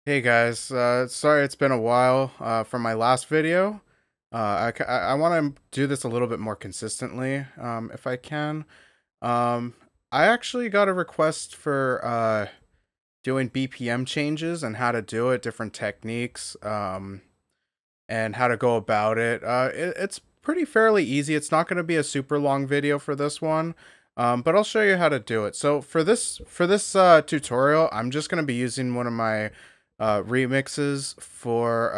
Hey guys, sorry it's been a while from my last video. I want to do this a little bit more consistently, if I can. Um, I actually got a request for doing BPM changes and how to do it, different techniques, and how to go about it. It's pretty fairly easy. It's not going to be a super long video for this one, but I'll show you how to do it. So for this tutorial, I'm just going to be using one of my remixes for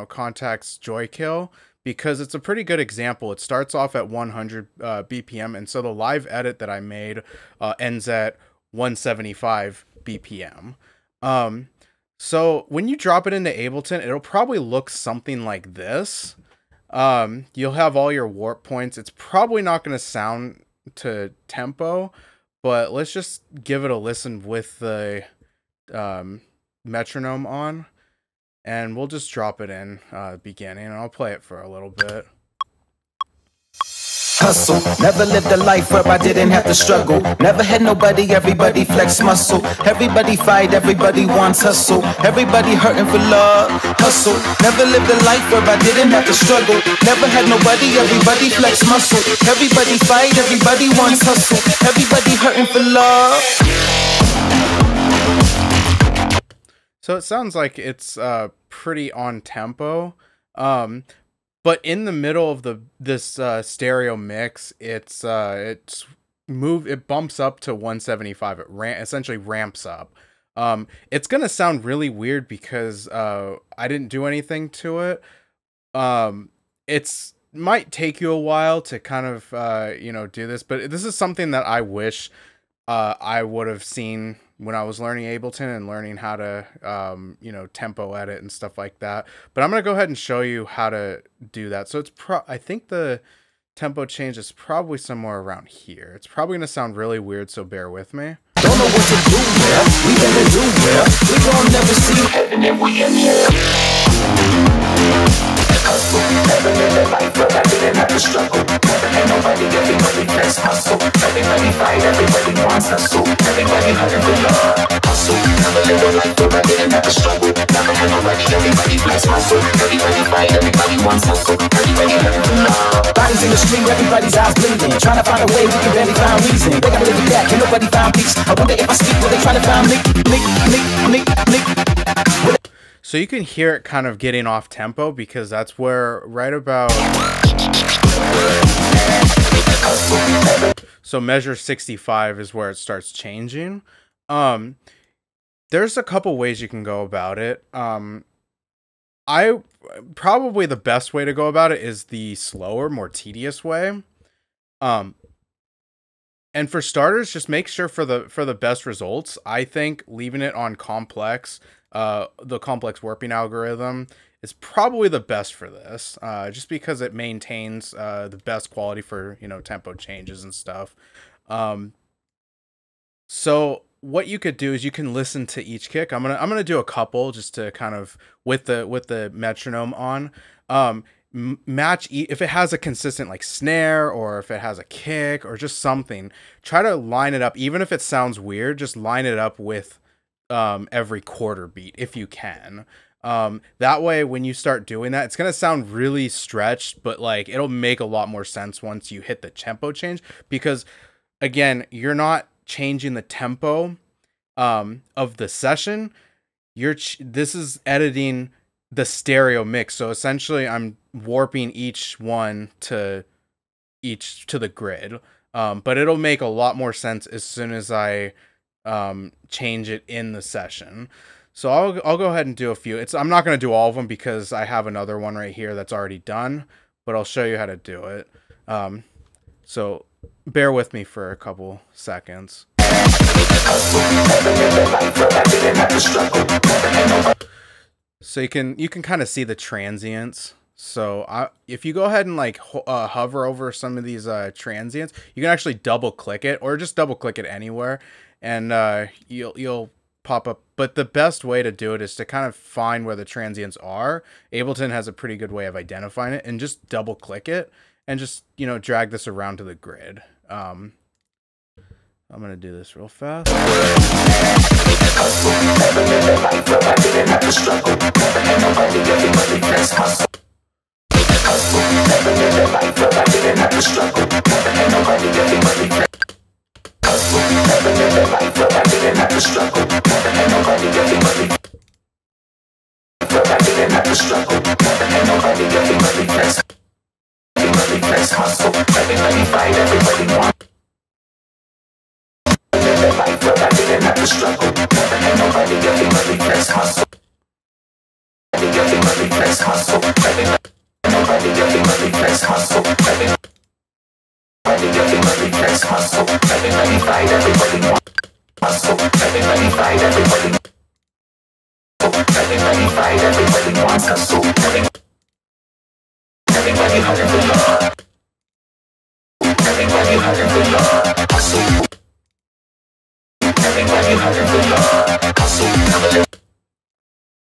Contact's Joy Kill, because it's a pretty good example. It starts off at 100 BPM, and so the live edit that I made ends at 175 BPM. So when you drop it into Ableton, it'll probably look something like this. You'll have all your warp points. It's probably not going to sound to tempo, but let's just give it a listen with the metronome on, and we'll just drop it in beginning, and I'll play it for a little bit. Hustle, never lived a life where I didn't have to struggle. Never had nobody, everybody flex muscle. Everybody fight, everybody wants hustle. Everybody hurting for love. Hustle, never lived a life where I didn't have to struggle. Never had nobody, everybody flex muscle. Everybody fight, everybody wants hustle. Everybody hurting for love. So it sounds like it's pretty on tempo. But in the middle of this stereo mix, it bumps up to 175. It essentially ramps up. It's gonna sound really weird because I didn't do anything to it. It's might take you a while to kind of do this, but this is something that I wish I would have seen when I was learning Ableton and learning how to, tempo edit and stuff like that. But I'm going to go ahead and show you how to do that. So I think the tempo change is probably somewhere around here. It's probably going to sound really weird, so bear with me. Don't know what to do there. We better do there. We gon' never see heaven if we in here. Never lived a life where I didn't have to struggle. Never had nobody, everybody flex hustle. Everybody fight, everybody wants hustle. Everybody hurting for love. Hustle, never lived a life where I didn't have to struggle. Never had nobody, everybody flex hustle. Everybody fight, everybody wants hustle. Everybody hurting for love. Bodies in the street, everybody's eyes bleeding. Trying to find a way, we can barely find reason. They gotta live it back, can nobody find peace. I wonder if I speak, will they try to find me? So you can hear it kind of getting off tempo, because that's where right about, so measure 65 is where it starts changing. There's a couple ways you can go about it. Probably the best way to go about it is the slower, more tedious way. And for starters, just make sure for the best results, I think leaving it on complex, the complex warping algorithm is probably the best for this, just because it maintains the best quality for tempo changes and stuff. So what you could do is you can listen to each kick. I'm gonna do a couple just to kind of with the metronome on. Match if it has a consistent like snare, or if it has a kick or just something. Try to line it up, even if it sounds weird. Just line it up with every quarter beat if you can. That way when you start doing that, it's gonna sound really stretched, but like it'll make a lot more sense once you hit the tempo change, because again, you're not changing the tempo of the session. This is editing the stereo mix, so essentially I'm warping each one to the grid, but it'll make a lot more sense as soon as I change it in the session. So I'll go ahead and do a few. I'm not going to do all of them because I have another one right here that's already done, but I'll show you how to do it. So bear with me for a couple seconds. So you can kind of see the transients. So if you go ahead and like hover over some of these transients, you can actually double click it, or just double click it anywhere, and you'll pop up. But the best way to do it is to kind of find where the transients are. Ableton has a pretty good way of identifying it, and just double click it and just drag this around to the grid. I'm gonna do this real fast.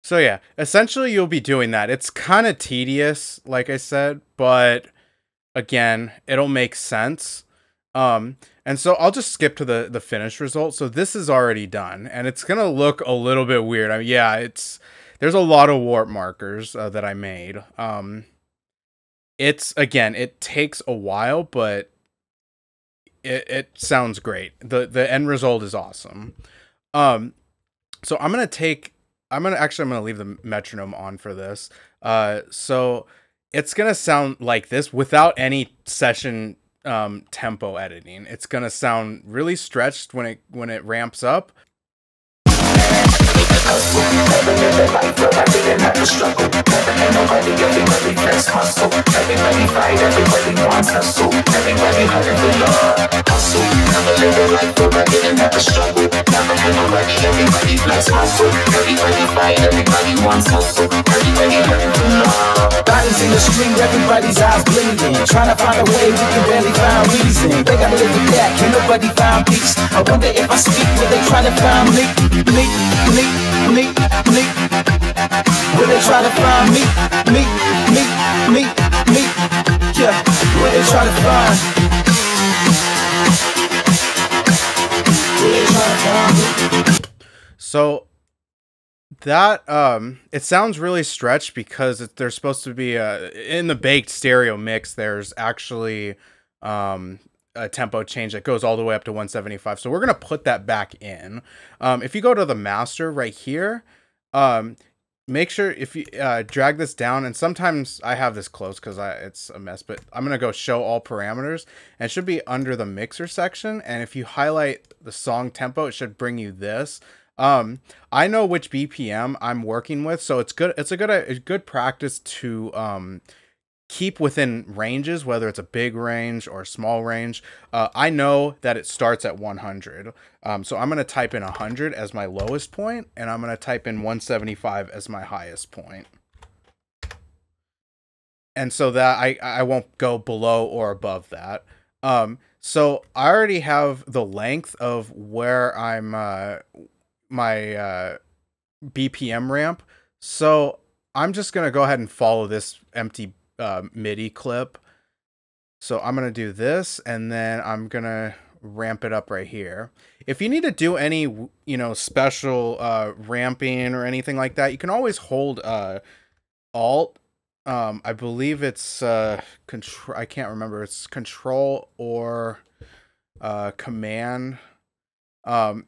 So yeah, essentially you'll be doing that. It's kind of tedious, like I said, but again, it'll make sense. And so I'll just skip to the finished result. So this is already done, and it's gonna look a little bit weird. I mean, yeah, there's a lot of warp markers that I made. It's again, it takes a while, but it sounds great. The end result is awesome. So I'm gonna leave the metronome on for this. So it's gonna sound like this without any session tempo editing. It's gonna sound really stretched when it ramps up. Bodies in the street, everybody's eyes bleeding. Trying to find a way, we can barely find reason. They gotta live with that, can nobody find peace? I wonder if I speak, will they try to find me? Will they try to find me? Yeah, will they try to find? Will they try to find me? So that it sounds really stretched because there's supposed to be in the baked stereo mix there's actually a tempo change that goes all the way up to 175. So we're gonna put that back in. If you go to the master right here, make sure if you drag this down, and sometimes I have this closed because it's a mess, but I'm gonna go show all parameters, and it should be under the mixer section. And if you highlight the song tempo, it should bring you this. I know which BPM I'm working with, so it's good. It's a good practice to keep within ranges, whether it's a big range or a small range. I know that it starts at 100, so I'm gonna type in 100 as my lowest point, and I'm gonna type in 175 as my highest point. And so that I won't go below or above that. So I already have the length of where I'm my BPM ramp. So I'm just going to go ahead and follow this empty MIDI clip. So I'm going to do this, and then I'm going to ramp it up right here. If you need to do any, special ramping or anything like that, you can always hold Alt. I believe it's control. I can't remember. It's Control or Command on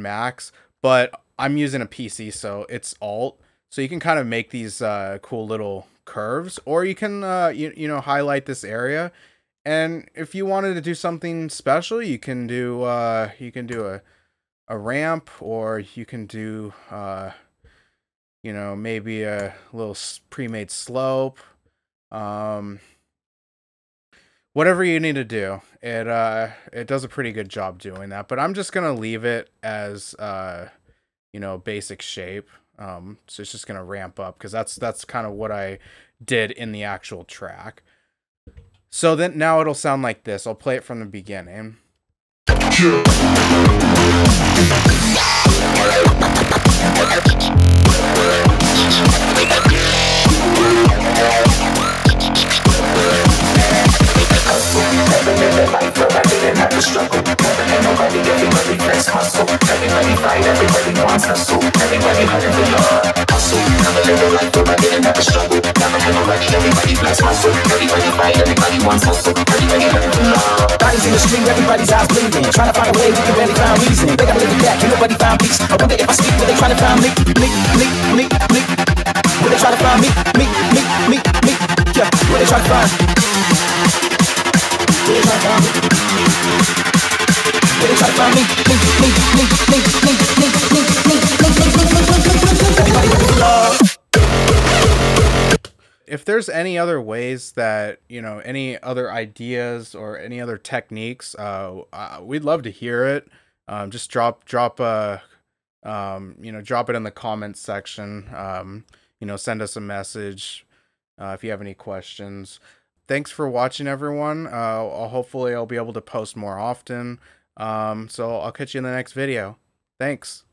Macs, but I'm using a PC, so it's Alt. So you can kind of make these cool little curves, or you can highlight this area. And if you wanted to do something special, you can do a ramp, or you can do maybe a little pre-made slope. Whatever you need to do, it does a pretty good job doing that. But I'm just gonna leave it as basic shape. So it's just gonna ramp up because that's kind of what I did in the actual track. So then now it'll sound like this. I'll play it from the beginning. ain't nobody, everybody flex hustle. Everybody fight, everybody wants hustle. Everybody hunting for love. Hustle, never live a life where I didn't have to struggle. Never had nobody, everybody flex hustle. Everybody fight, everybody wants hustle. Everybody hunting for love. Bodies in the street, everybody's eyes bleeding. Trying to find a way, we can barely find reason. They gotta live it back, ain't nobody find peace. I wonder if I speak, will they try to find me? Will they try to find me? Yeah, will they try to find? Will they try to find me? Will they try to find me? Everybody looking for love. If there's any other ways that, you know, any other ideas or any other techniques, we'd love to hear it. Just drop you know, drop it in the comments section. You know, send us a message if you have any questions. Thanks for watching, everyone. Hopefully I'll be able to post more often. So I'll catch you in the next video. Thanks.